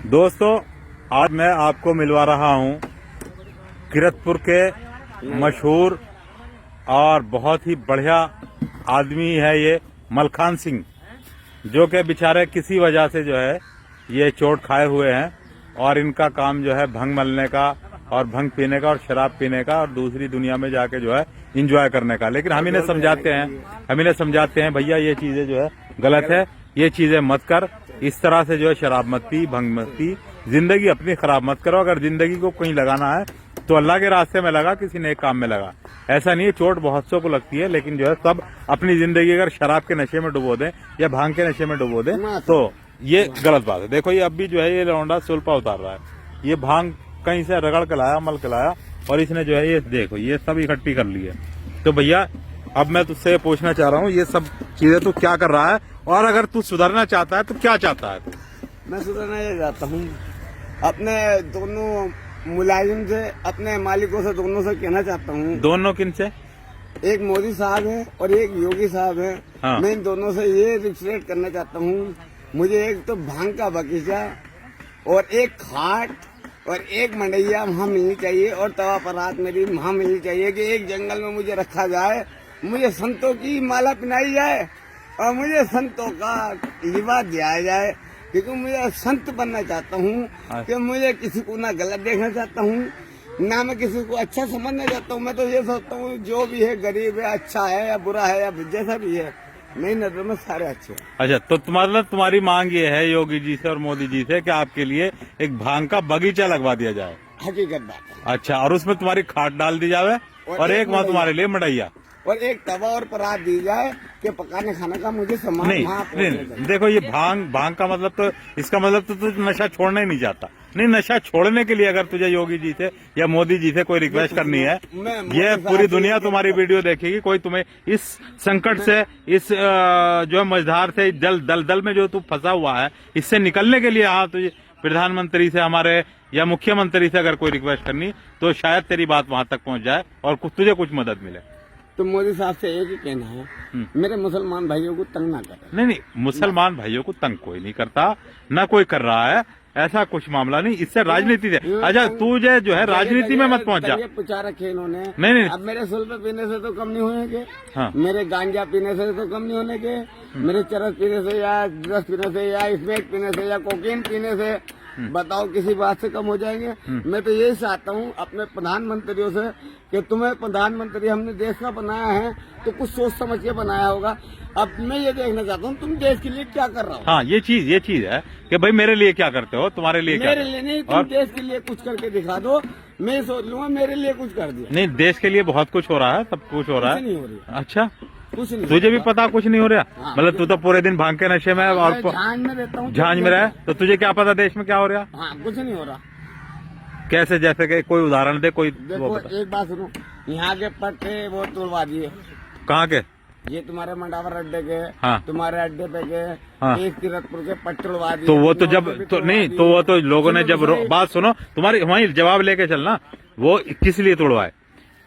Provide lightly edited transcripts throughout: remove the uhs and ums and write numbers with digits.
दोस्तों, आज मैं आपको मिलवा रहा हूं किरतपुर के मशहूर और बहुत ही बढ़िया आदमी है ये मलखान सिंह, जो कि बेचारे किसी वजह से जो है ये चोट खाए हुए हैं और इनका काम जो है भंग मलने का और भंग पीने का और शराब पीने का और दूसरी दुनिया में जाके जो है एंजॉय करने का। लेकिन हम इन्हें समझाते हैं भैया ये चीजें जो है गलत है, ये चीजें मत कर, इस तरह से जो है शराब मत पी, भंग मत पी, जिंदगी अपनी खराब मत करो। अगर जिंदगी को कहीं लगाना है तो अल्लाह के रास्ते में लगा, किसी नेक काम में लगा। ऐसा नहीं है, चोट बहुत सौ को लगती है, लेकिन जो है सब अपनी जिंदगी अगर शराब के नशे में डुबो दें या भांग के नशे में डुबो दें तो ये गलत बात है। देखो ये अब भी जो है ये लौंडा सुल्पा उतार रहा है, ये भांग कहीं से रगड़ के लाया, मल के लाया और इसने जो है ये देखो ये सब इकट्ठी कर ली है। तो भैया अब मैं तुझसे पूछना चाह रहा हूँ, ये सब चीजें तू क्या कर रहा है और अगर तू सुधरना चाहता है तो क्या चाहता है? मैं सुधरना चाहता हूँ, अपने दोनों मुलाजिम से, अपने मालिकों से, दोनों से कहना चाहता हूँ। दोनों किन से? एक मोदी साहब है और एक योगी साहब है। हाँ। मैं इन दोनों से ये रिक्वेस्ट करना चाहता हूँ, मुझे एक तो भांग का बगीचा और एक खाट और एक मंडैया वहाँ मिलनी चाहिए और तवा परात मेरी वहाँ मिलनी चाहिए कि एक जंगल में मुझे रखा जाए, मुझे संतों की माला पहनाई जाए और मुझे संतों का लिबास दिया जाए, क्योंकि मुझे संत बनना चाहता हूँ कि मुझे किसी को ना गलत देखना चाहता हूँ, ना मैं किसी को अच्छा समझना चाहता हूँ। मैं तो ये सोचता हूँ जो भी है, गरीब है, अच्छा है या बुरा है या जैसा भी है, मेरी नजर में सारे अच्छे हैं। अच्छा, तो तुम्हारी मांग ये है योगी जी से और मोदी जी से कि आपके लिए एक भांग का बगीचा लगवा दिया जाए? हकीकत बात है। अच्छा, और उसमें तुम्हारी खाट डाल दी जावे और एक वहाँ तुम्हारे लिए मड़ैया और एक तवा और परात दी जाए कि पकाने खाने का मुझे सामान नहीं, देखो ये भांग का मतलब तो इसका मतलब तो तू नशा छोड़ना ही नहीं चाहता। नहीं, नशा छोड़ने के लिए अगर तुझे योगी जी से या मोदी जी से कोई रिक्वेस्ट करनी है, ये पूरी दुनिया तुम्हारी वीडियो देखेगी, कोई तुम्हें इस संकट से, इस जो है मझधार से, दल में जो तू फंसा हुआ है, इससे निकलने के लिए हाँ तुझे प्रधानमंत्री से हमारे या मुख्यमंत्री से अगर कोई रिक्वेस्ट करनी तो शायद तेरी बात वहां तक पहुंच जाए और तुझे कुछ मदद मिले। तो मोदी साहब से एक ही कहना है, मेरे मुसलमान भाइयों को तंग ना करें। नहीं, मुसलमान भाइयों को तंग कोई नहीं करता, ना कोई कर रहा है, ऐसा कुछ मामला नहीं। इससे राजनीति से अच्छा तुझे जो है राजनीति में मत पहुंच जा। पूछा रखे इन्होंने, नहीं, अब मेरे सुल्फे पीने से तो कम नहीं होने हाँ। मेरे गांजा पीने से तो कम नहीं होने के, मेरे चरस पीने से या ड्रग्स पीने से या स्मैक पीने से या कोकीन पीने से बताओ किसी बात से कम हो जाएंगे? मैं तो यही चाहता हूँ अपने प्रधानमंत्रियों से कि तुम्हें प्रधानमंत्री हमने देश का बनाया है तो कुछ सोच समझ के बनाया होगा। अब मैं ये देखना चाहता हूँ तुम देश के लिए क्या कर रहा हो। हाँ, ये चीज है कि भाई मेरे लिए क्या करते हो, तुम्हारे लिए क्या? मेरे लिए नहीं, तुम देश के लिए कुछ करके दिखा दो, मैं सोच लूंगा मेरे लिए कुछ कर दिया। नहीं, देश के लिए बहुत कुछ हो रहा है, सब कुछ हो रहा है। नहीं हो रही। अच्छा, कुछ नहीं, तुझे भी पता कुछ नहीं हो रहा? हाँ, मतलब तू तो पूरे दिन भांग के नशे में और झांझ में रहता हूँ, झांझ में रहे तो तुझे क्या पता देश में क्या हो रहा? हाँ, कुछ नहीं हो रहा। कैसे? जैसे कि कोई उदाहरण दे, कोई देखो एक बात सुनो, यहाँ के पट्टे वो तोड़वा दिए। कहाँ के? ये तुम्हारे मंडावर अड्डे के, हाँ। तुम्हारे अड्डे पे के, हाँ। एक किरतपुर के पट्टे तोड़वा दिए। तो वो तो जब तो नहीं, तो वो तो लोगों ने जब बात सुनो, तुम्हारी वहीं जवाब लेके चलना, वो किस लिए तोड़वाए?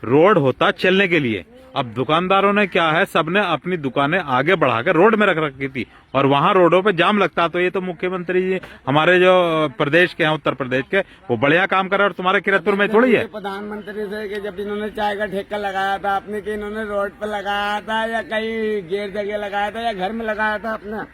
रोड होता चलने के लिए। अब दुकानदारों ने क्या है, सबने अपनी दुकानें आगे बढ़ा कर रोड में रख रखी थी और वहां रोडों पे जाम लगता। तो ये तो मुख्यमंत्री जी हमारे जो प्रदेश के हैं, उत्तर प्रदेश के, वो बढ़िया काम कर रहे और तुम्हारे किरतपुर में थोड़ी है। प्रधानमंत्री से कि जब इन्होंने चाय का ठेका लगाया था अपने, कि इन्होंने रोड पर लगाया था या कहीं गैर जगह लगाया था या घर में लगाया था अपना,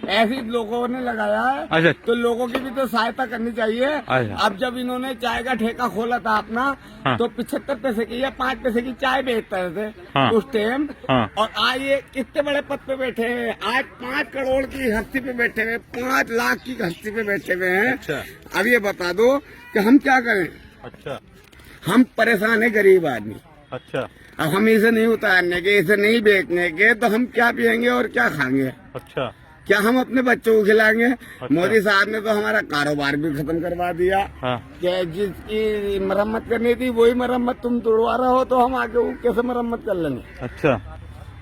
ऐसे लोगों ने लगाया है। अच्छा, तो लोगों की भी तो सहायता करनी चाहिए। अच्छा। अब जब इन्होंने चाय का ठेका खोला था अपना, हाँ। तो 75 पैसे की या 5 पैसे की चाय बेचते थे, हाँ। उस टाइम। हाँ। और आज ये कितने बड़े पद पे बैठे हैं, आज 5 करोड़ की हस्ती पे बैठे हुए, 5 लाख की हस्ती पे बैठे हुए हैं। अच्छा। अब ये बता दो कि हम क्या करें? अच्छा, हम परेशान है, गरीब आदमी। अच्छा, अब हम इसे नहीं उतारने के, इसे नहीं बेचने के, तो हम क्या पियेंगे और क्या खाएंगे? अच्छा, क्या हम अपने बच्चों को खिलाएंगे? अच्छा। मोदी साहब ने तो हमारा कारोबार भी खत्म करवा दिया। हाँ। कि जिसकी मरम्मत करनी थी वही मरम्मत तुम तोड़वा रहे हो, तो हम आगे कैसे मरम्मत कर लेंगे? अच्छा।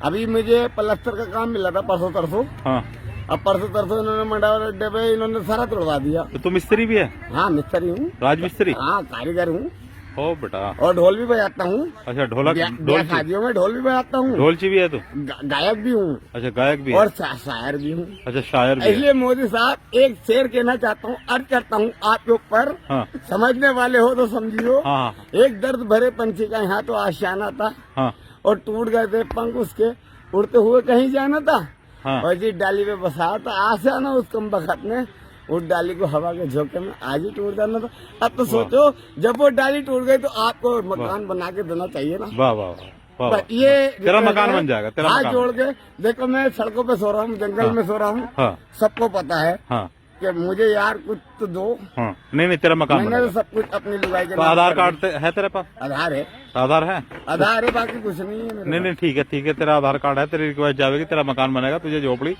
अभी मुझे प्लास्टर का काम मिला था परसों तरसों। हाँ। अब परसों तरसों इन्होंने मंडावर अड्डे पे इन्होंने सारा तोड़वा दिया। तो तुम मिस्त्री भी है? हाँ, मिस्त्री हूँ, राजमिस्त्री? हाँ, कारीगर हूँ। ओ बेटा। और ढोल भी बजाता हूँ। अच्छा ढोलक, ब्याह शादियों में ढोल भी बजाता हूँ। ढोलची भी है तू? गायक भी हूँ अच्छा गायक भी है। और शायर भी हूँ। अच्छा शायर भी है। इसलिए मोदी साहब एक शेर कहना चाहता हूँ, अर्ज करता हूँ आपके ऊपर। हाँ समझने वाले हो तो समझियो। हाँ हाँ एक दर्द भरे पंछी का यहाँ तो आशियाना था हाँ और टूट गए थे पंख उसके, उड़ते हुए कहीं जाना था। हाँ। और जिस डाली पे बसा था आशियाना उस कम बखत ने, उस डाली को हवा के झोंके में आज ही टूट जाना था। अब तो सोचो जब वो डाली टूट गई तो आपको मकान बना के देना चाहिए ना। वाह वाह वाह वाह। ये तेरा मकान बन जाएगा, तेरा हाथ मकान जोड़ के देखो, मैं सड़कों पे सो रहा हूँ, जंगल हाँ। में सो रहा हूँ। हाँ सबको पता है हाँ कि मुझे यार कुछ तो दो। हाँ। नहीं तेरा मकान मैंने तो बनेगा। सब कुछ अपनी लुगाई के तो नाम आधार कर कार्ड है तेरे पास? दिया। आधार है, आधार है? आधार है, बाकी कुछ नहीं है मेरे नहीं नहीं ठीक है तेरा आधार कार्ड है, तेरी रिक्वेस्ट जाएगी, तेरा मकान बनेगा, तुझे झोपड़ी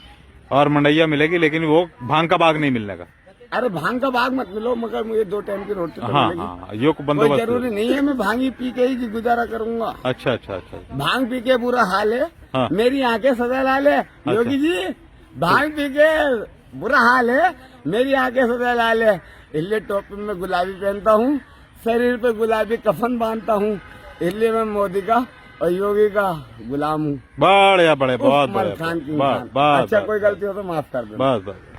और मंडैया मिलेगी, लेकिन वो भांग का बाग नहीं मिलने का। पास। अरे भांग का बाग मत मिलो, मगर मुझे 2 टाइम की रोटी तो हाँ मिलेगी। हाँ यो कोई बंदोबस्त। जरूरी नहीं है मैं भांग ही पी के ही गुजारा करूंगा। अच्छा अच्छा अच्छा। भांग पी के बुरा हाल है, हाँ। मेरी आंखें सदा लाल है। योगी जी भांग पी के बुरा हाल है, मेरी आंखें सदा लाल है। इसलिए टोपी में गुलाबी पहनता हूँ, शरीर पे गुलाबी कफन बांधता हूँ। इसलिए मैं मोदी का और योगी का गुलाम हूँ। बढ़िया बड़े बहुत उफ, मल बढ़िया। खान की बस इंसान। बस अच्छा कोई गलती हो तो माफ कर दो। बस बस।